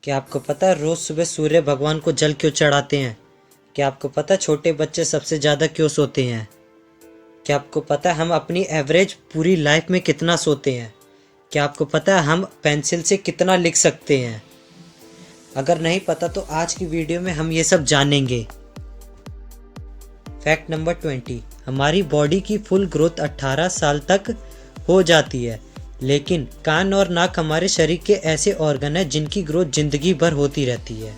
क्या आपको पता है रोज सुबह सूर्य भगवान को जल क्यों चढ़ाते हैं? क्या आपको पता है छोटे बच्चे सबसे ज़्यादा क्यों सोते हैं? क्या आपको पता है हम अपनी एवरेज पूरी लाइफ में कितना सोते हैं? क्या आपको पता है हम पेंसिल से कितना लिख सकते हैं? अगर नहीं पता तो आज की वीडियो में हम ये सब जानेंगे। फैक्ट नंबर 20, हमारी बॉडी की फुल ग्रोथ 18 साल तक हो जाती है, लेकिन कान और नाक हमारे शरीर के ऐसे ऑर्गन हैं जिनकी ग्रोथ जिंदगी भर होती रहती है।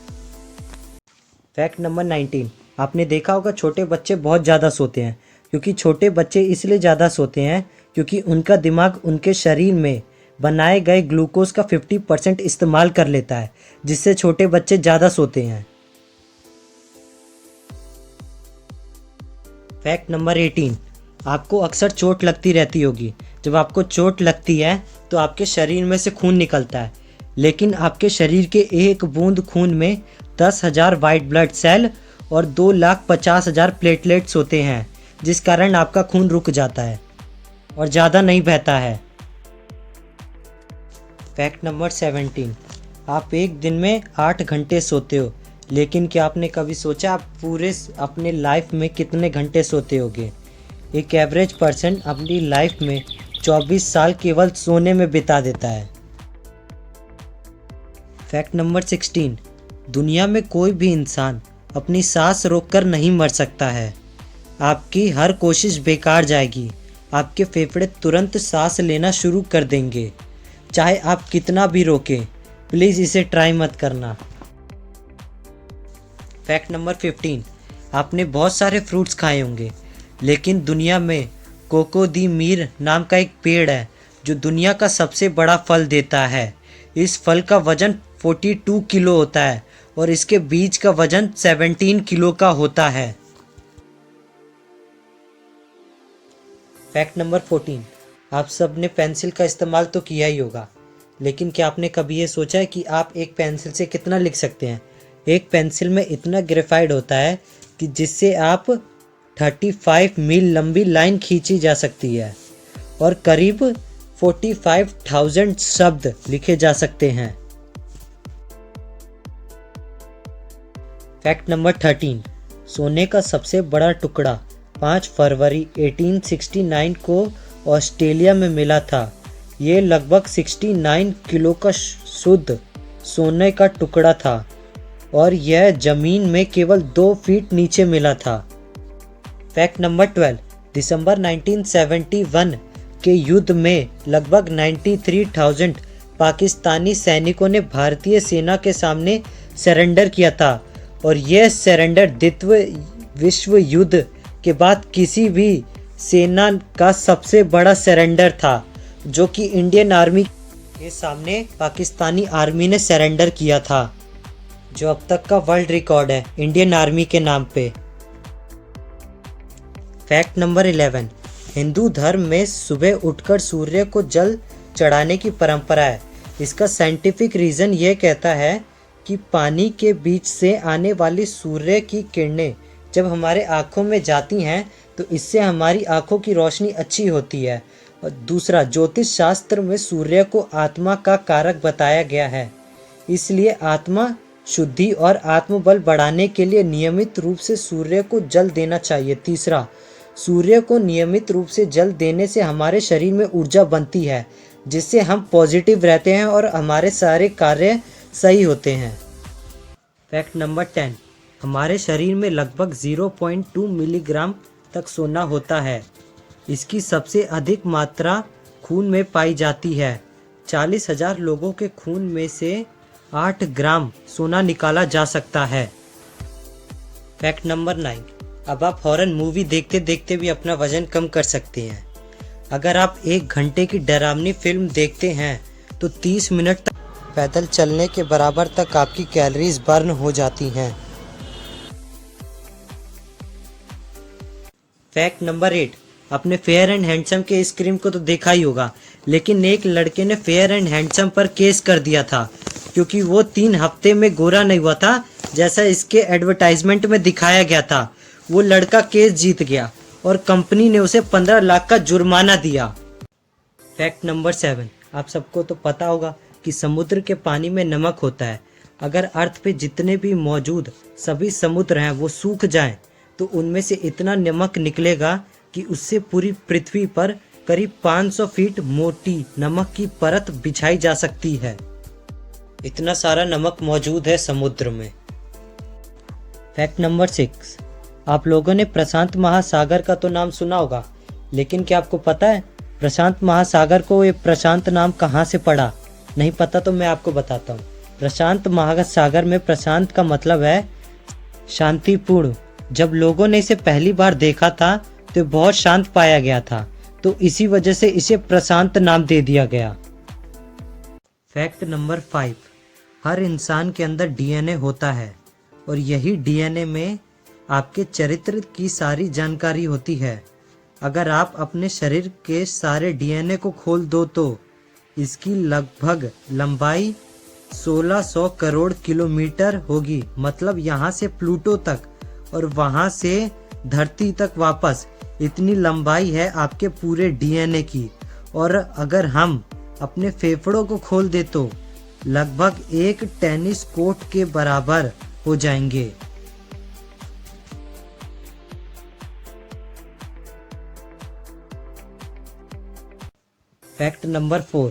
फैक्ट नंबर 19, आपने देखा होगा छोटे बच्चे बहुत ज़्यादा सोते हैं, क्योंकि छोटे बच्चे इसलिए ज़्यादा सोते हैं क्योंकि उनका दिमाग उनके शरीर में बनाए गए ग्लूकोज का 50% इस्तेमाल कर लेता है, जिससे छोटे बच्चे ज़्यादा सोते हैं। फैक्ट नंबर 18, आपको अक्सर चोट लगती रहती होगी। जब आपको चोट लगती है तो आपके शरीर में से खून निकलता है, लेकिन आपके शरीर के एक बूंद खून में 10,000 वाइट ब्लड सेल और 2,50,000 प्लेटलेट्स होते हैं, जिस कारण आपका खून रुक जाता है और ज़्यादा नहीं बहता है। फैक्ट नंबर 17, आप एक दिन में 8 घंटे सोते हो, लेकिन क्या आपने कभी सोचा आप पूरे अपने लाइफ में कितने घंटे सोते होगे? एक एवरेज पर्सन अपनी लाइफ में 24 साल केवल सोने में बिता देता है। फैक्ट नंबर 16, दुनिया में कोई भी इंसान अपनी सांस रोककर नहीं मर सकता है। आपकी हर कोशिश बेकार जाएगी। आपके फेफड़े तुरंत सांस लेना शुरू कर देंगे, चाहे आप कितना भी रोकें। प्लीज़ इसे ट्राई मत करना। फैक्ट नंबर 15, आपने बहुत सारे फ्रूट्स खाए होंगे, लेकिन दुनिया में कोको दी मीर नाम का एक पेड़ है जो दुनिया का सबसे बड़ा फल देता है। इस फल का वजन 42 किलो होता है और इसके बीज का वजन 17 किलो का होता है। फैक्ट नंबर 14, आप सब ने पेंसिल का इस्तेमाल तो किया ही होगा, लेकिन क्या आपने कभी ये सोचा है कि आप एक पेंसिल से कितना लिख सकते हैं? एक पेंसिल में इतना ग्रेफाइट होता है कि जिससे आप 35 मील लंबी लाइन खींची जा सकती है और करीब 45,000 शब्द लिखे जा सकते हैं। फैक्ट नंबर 13, सोने का सबसे बड़ा टुकड़ा 5 फरवरी 1869 को ऑस्ट्रेलिया में मिला था। ये लगभग 69 किलो का शुद्ध सोने का टुकड़ा था और यह जमीन में केवल 2 फीट नीचे मिला था। फैक्ट नंबर 12, दिसंबर 1971 के युद्ध में लगभग 93,000 पाकिस्तानी सैनिकों ने भारतीय सेना के सामने सरेंडर किया था और यह सरेंडर द्वितीय विश्व युद्ध के बाद किसी भी सेना का सबसे बड़ा सरेंडर था, जो कि इंडियन आर्मी के सामने पाकिस्तानी आर्मी ने सरेंडर किया था, जो अब तक का वर्ल्ड रिकॉर्ड है इंडियन आर्मी के नाम पे। फैक्ट नंबर 11, हिंदू धर्म में सुबह उठकर सूर्य को जल चढ़ाने की परंपरा है। इसका साइंटिफिक रीज़न ये कहता है कि पानी के बीच से आने वाली सूर्य की किरणें जब हमारे आँखों में जाती हैं तो इससे हमारी आँखों की रोशनी अच्छी होती है। और दूसरा, ज्योतिष शास्त्र में सूर्य को आत्मा का कारक बताया गया है, इसलिए आत्मा शुद्धि और आत्मबल बढ़ाने के लिए नियमित रूप से सूर्य को जल देना चाहिए। तीसरा, सूर्य को नियमित रूप से जल देने से हमारे शरीर में ऊर्जा बनती है, जिससे हम पॉजिटिव रहते हैं और हमारे सारे कार्य सही होते हैं। फैक्ट नंबर 10, हमारे शरीर में लगभग 0.2 मिलीग्राम तक सोना होता है। इसकी सबसे अधिक मात्रा खून में पाई जाती है। 40,000 लोगों के खून में से 8 ग्राम सोना निकाला जा सकता है। फैक्ट नंबर 9, अब आप हॉरर मूवी देखते देखते भी अपना वजन कम कर सकते हैं। अगर आप 1 घंटे की डरावनी फिल्म देखते हैं तो 30 मिनट तक पैदल चलने के बराबर तक आपकी कैलोरीज बर्न हो जाती हैं। फैक्ट नंबर 8, आपने फेयर एंड हैंडसम के इस क्रीम को तो देखा ही होगा, लेकिन एक लड़के ने फेयर एंड हैंडसम पर केस कर दिया था क्योंकि वो 3 हफ्ते में गोरा नहीं हुआ था जैसा इसके एडवर्टाइजमेंट में दिखाया गया था। वो लड़का केस जीत गया और कंपनी ने उसे 15 लाख का जुर्माना दिया। फैक्ट नंबर 7, आप सबको तो पता होगा कि समुद्र के पानी में नमक होता है अगर अर्थ पे जितने भी मौजूद सभी समुद्र हैं वो सूख जाएं, तो उनमें से इतना नमक निकलेगा कि उससे पूरी पृथ्वी पर करीब 500 फीट मोटी नमक की परत बिछाई जा सकती है। इतना सारा नमक मौजूद है समुद्र में। फैक्ट नंबर 6, आप लोगों ने प्रशांत महासागर का तो नाम सुना होगा, लेकिन क्या आपको पता है प्रशांत महासागर को ये प्रशांत नाम कहाँ से पड़ा? नहीं पता तो मैं आपको बताता हूँ। प्रशांत महासागर में प्रशांत का मतलब है शांतिपूर्ण। जब लोगों ने इसे पहली बार देखा था तो बहुत शांत पाया गया था, तो इसी वजह से इसे प्रशांत नाम दे दिया गया। फैक्ट नंबर 5, हर इंसान के अंदर डीएनए होता है और यही डीएनए में आपके चरित्र की सारी जानकारी होती है। अगर आप अपने शरीर के सारे डीएनए को खोल दो तो इसकी लगभग लंबाई 1600 करोड़ किलोमीटर होगी, मतलब यहाँ से प्लूटो तक और वहाँ से धरती तक वापस इतनी लंबाई है आपके पूरे डीएनए की। और अगर हम अपने फेफड़ों को खोल दे तो लगभग एक टेनिस कोर्ट के बराबर हो जाएंगे। फैक्ट नंबर 4,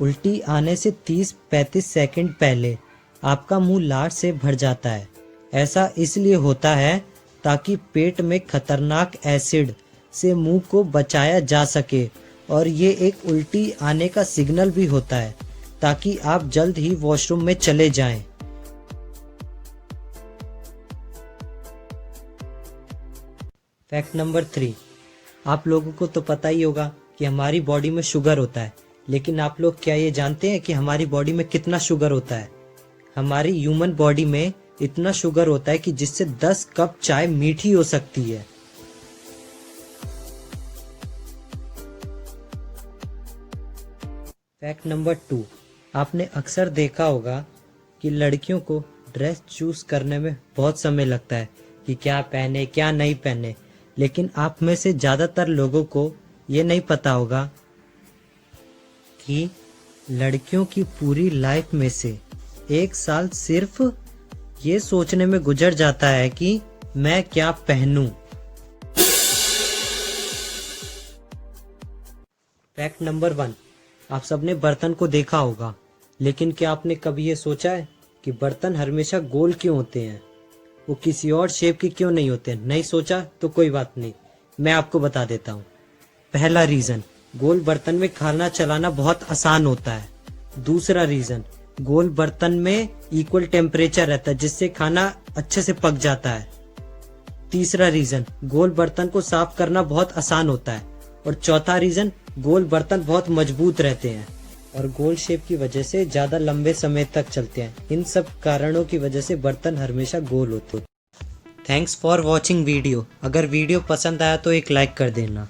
उल्टी आने से 30-35 सेकंड पहले आपका मुंह लार से भर जाता है। ऐसा इसलिए होता है ताकि पेट में खतरनाक एसिड से मुंह को बचाया जा सके, और ये एक उल्टी आने का सिग्नल भी होता है ताकि आप जल्द ही वॉशरूम में चले जाएं। फैक्ट नंबर 3, आप लोगों को तो पता ही होगा कि हमारी बॉडी में शुगर होता है, लेकिन आप लोग क्या ये जानते हैं कि हमारी बॉडी में कितना शुगर होता है? हमारी ह्यूमन बॉडी में इतना शुगर होता है कि जिससे 10 कप चाय मीठी हो सकती है। फैक्ट नंबर 2, आपने अक्सर देखा होगा कि लड़कियों को ड्रेस चूज करने में बहुत समय लगता है कि क्या पहने क्या नहीं पहने, लेकिन आप में से ज़्यादातर लोगों को ये नहीं पता होगा कि लड़कियों की पूरी लाइफ में से 1 साल सिर्फ ये सोचने में गुजर जाता है कि मैं क्या पहनूं। फैक्ट नंबर 1, आप सबने बर्तन को देखा होगा, लेकिन क्या आपने कभी ये सोचा है कि बर्तन हमेशा गोल क्यों होते हैं? वो किसी और शेप के क्यों नहीं होते? नहीं सोचा तो कोई बात नहीं, मैं आपको बता देता हूँ। पहला रीज़न, गोल बर्तन में खाना चलाना बहुत आसान होता है। दूसरा रीज़न, गोल बर्तन में इक्वल टेम्परेचर रहता है जिससे खाना अच्छे से पक जाता है। तीसरा रीज़न, गोल बर्तन को साफ करना बहुत आसान होता है। और चौथा रीज़न, गोल बर्तन बहुत मजबूत रहते हैं और गोल शेप की वजह से ज़्यादा लंबे समय तक चलते हैं। इन सब कारणों की वजह से बर्तन हमेशा गोल होते हैं। Thanks for watching video. अगर वीडियो पसंद आया तो एक लाइक कर देना।